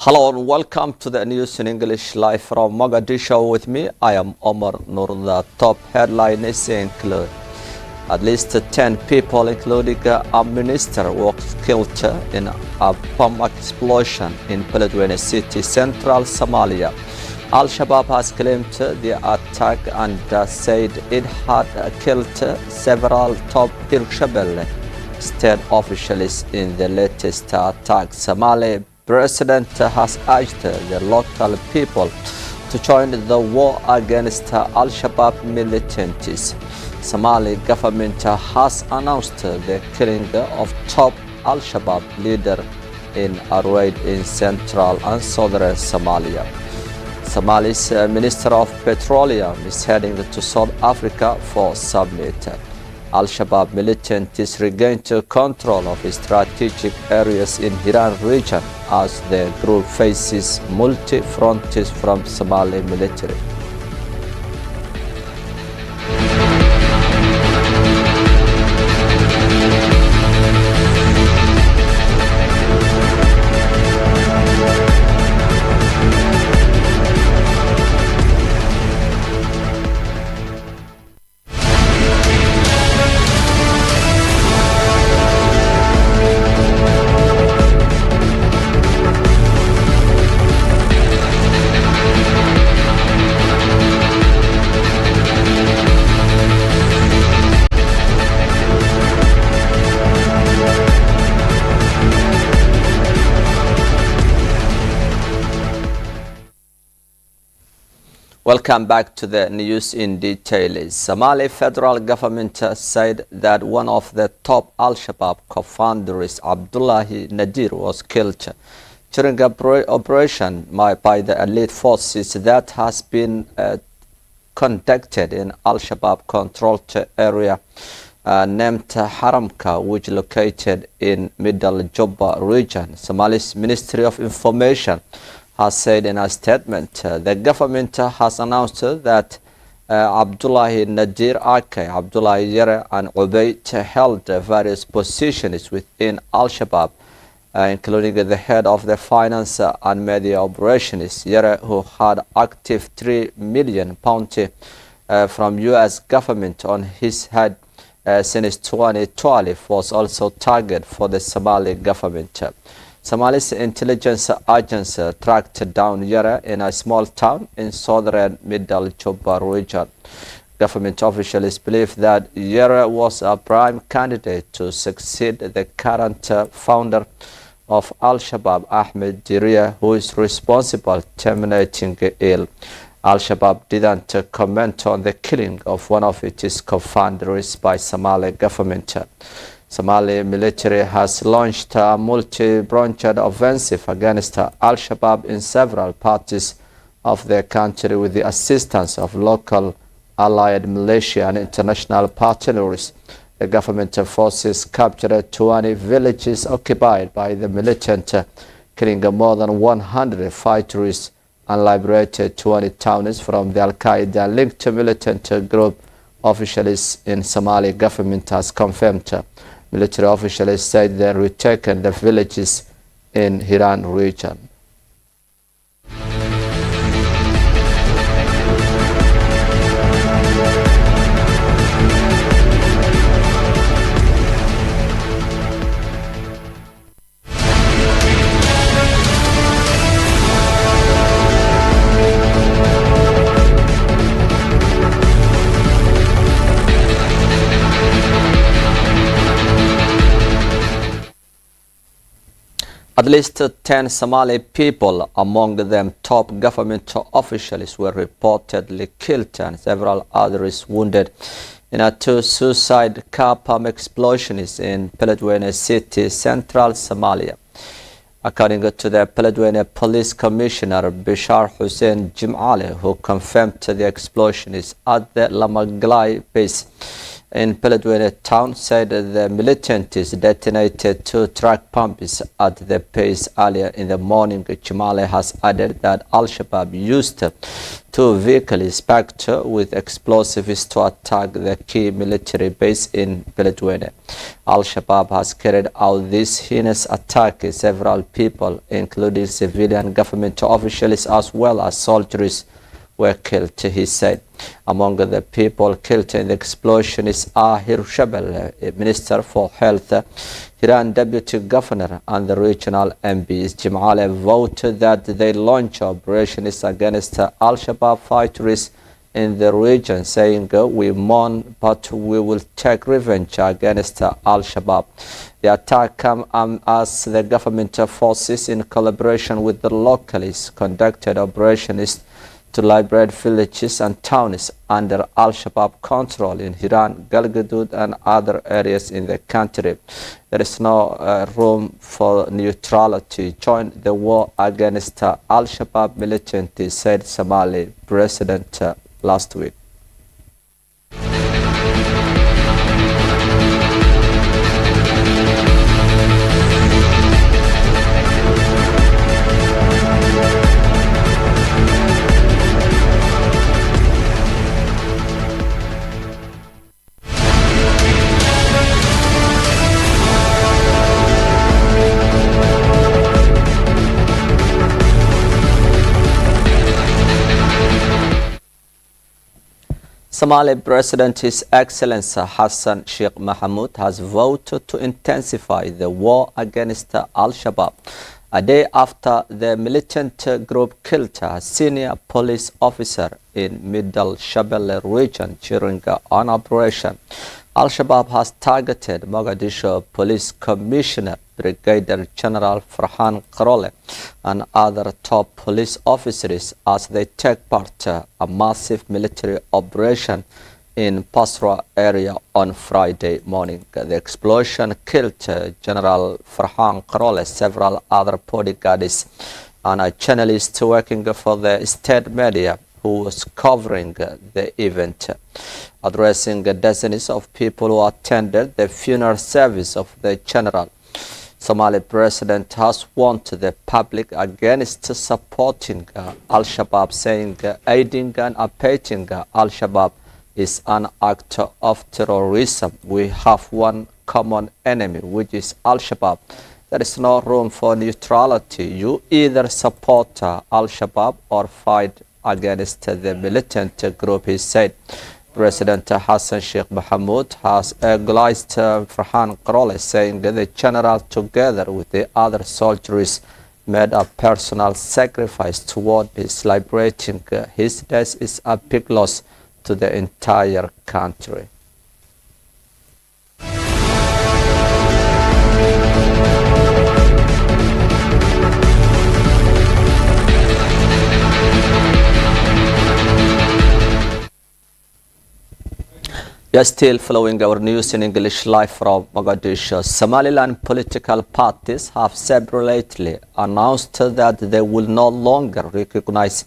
Hello and welcome to the news in English live from Mogadishu with me. I am Omar Nur. The top headlines include at least 10 people, including a minister, were killed in a bomb explosion in Beledweyne city, central Somalia. Al-Shabaab has claimed the attack and said it had killed several top Shabelle state officials in the latest attack. Somali President has urged the local people to join the war against Al-Shabaab militants. Somali government has announced the killing of top Al-Shabaab leader in a raid in central and southern Somalia. Somali's Minister of Petroleum is heading to South Africa for summit. Al-Shabaab militants regained control of strategic areas in Hiran region as the group faces multi-fronts from Somali military. Welcome back to the news in detail. Somali federal government said that one of the top Al-Shabaab co-founders, Abdullahi Nadir, was killed during an operation by the elite forces that has been conducted in Al-Shabaab controlled area named Haramka, which located in Middle Jubba region. Somali's Ministry of Information has said in a statement, the government has announced that Abdullahi Nadir Ake, Abdullahi Yere and Ubayd held various positions within Al-Shabaab, including the head of the finance and media operations. Yere, who had active £3 million from US government on his head since 2012, was also target for the Somali government. Somali's intelligence agency tracked down Yere in a small town in southern Middle Jubba region. Government officials believe that Yere was a prime candidate to succeed the current founder of Al-Shabaab, Ahmed Diria, who is responsible terminating ill. Al-Shabaab didn't comment on the killing of one of its co-founders by Somali government. Somali military has launched a multi-branched offensive against Al-Shabaab in several parts of the country with the assistance of local allied militia and international partners. The government forces captured 20 villages occupied by the militant, killing more than 100 fighters, and liberated 20 towns from the Al-Qaeda-linked militant group. Officials in Somali government has confirmed. Military officials said they retaken the villages in Hiran region. At least 10 Somali people, among them top government officials, were reportedly killed and several others wounded in two suicide car bomb explosions in Beledweyne city, central Somalia. According to the Beledweyne Police Commissioner Bishar Hussein Jimale, who confirmed the explosions at the Lamaglai base, in Beledweyne town said the militants detonated 2 truck bombs at the base earlier in the morning. Shabelle has added that Al-Shabaab used 2 vehicles packed with explosives to attack the key military base in Beledweyne. Al-Shabaab has carried out this heinous attack. Several people, including civilian government officials as well as soldiers, were killed, he said. Among the people killed in the explosion is Shabelle, Minister for Health, Iran Deputy Governor and the regional MPs. Shabelle voted that they launch operations against Al-Shabaab fighters in the region, saying, "We mourn, but we will take revenge against Al-Shabaab." The attack came as the government forces, in collaboration with the locals, conducted operations to liberate villages and towns under Al-Shabaab control in Hiran, Galgaduud and other areas in the country. There is no room for neutrality. Join the war against Al-Shabaab militants, said Somali president last week. Somali President His Excellency Hassan Sheikh Mohamud has voted to intensify the war against Al-Shabaab a day after the militant group killed a senior police officer in Middle Shabelle region during an operation. Al-Shabaab has targeted Mogadishu Police Commissioner Brigadier General Farhan Karole and other top police officers as they take part in a massive military operation in Pasra area on Friday morning. The explosion killed General Farhan Karole, several other bodyguards, and a journalist working for the state media who was covering the event. Addressing dozens of people who attended the funeral service of the general, Somali president has warned the public against supporting Al-Shabaab, saying aiding and abetting Al-Shabaab is an act of terrorism. We have one common enemy, which is Al-Shabaab. There is no room for neutrality. You either support Al-Shabaab or fight against the militant group, he said. President Hassan Sheikh Mohamud has acknowledged Farhan Karole, saying that the general, together with the other soldiers, made a personal sacrifice toward his liberating. His death is a big loss to the entire country. You are still following our news in English live from Mogadishu. Somaliland political parties have separately announced that they will no longer recognize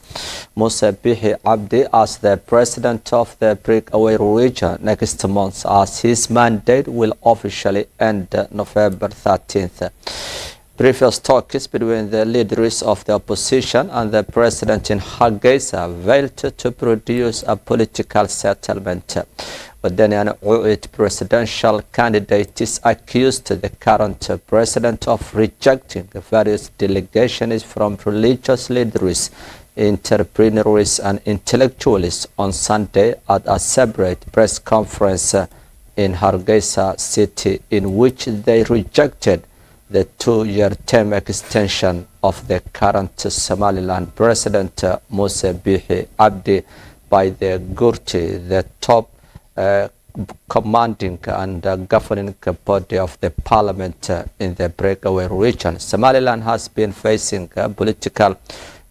Musa Bihi Abdi as the president of the breakaway region next month, as his mandate will officially end November 13th. Previous talks between the leaders of the opposition and the president in Hargeisa failed to produce a political settlement. But then an presidential candidate is accused the current president of rejecting various delegations from religious leaders, entrepreneurs and intellectuals on Sunday at a separate press conference in Hargeisa city, in which they rejected the 2-year term extension of the current Somaliland president Musa Bihi Abdi by the Gurti, the top commanding and governing body of the parliament in the breakaway region. Somaliland has been facing a political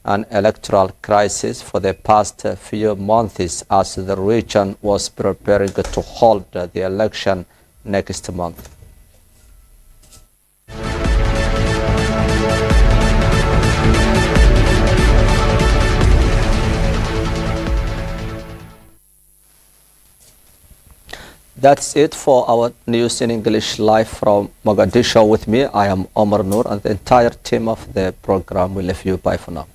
and electoral crisis for the past few months as the region was preparing to hold the election next month. That's it for our news in English live from Mogadishu. With me, I am Omar Noor, and the entire team of the program will leave you. Bye for now.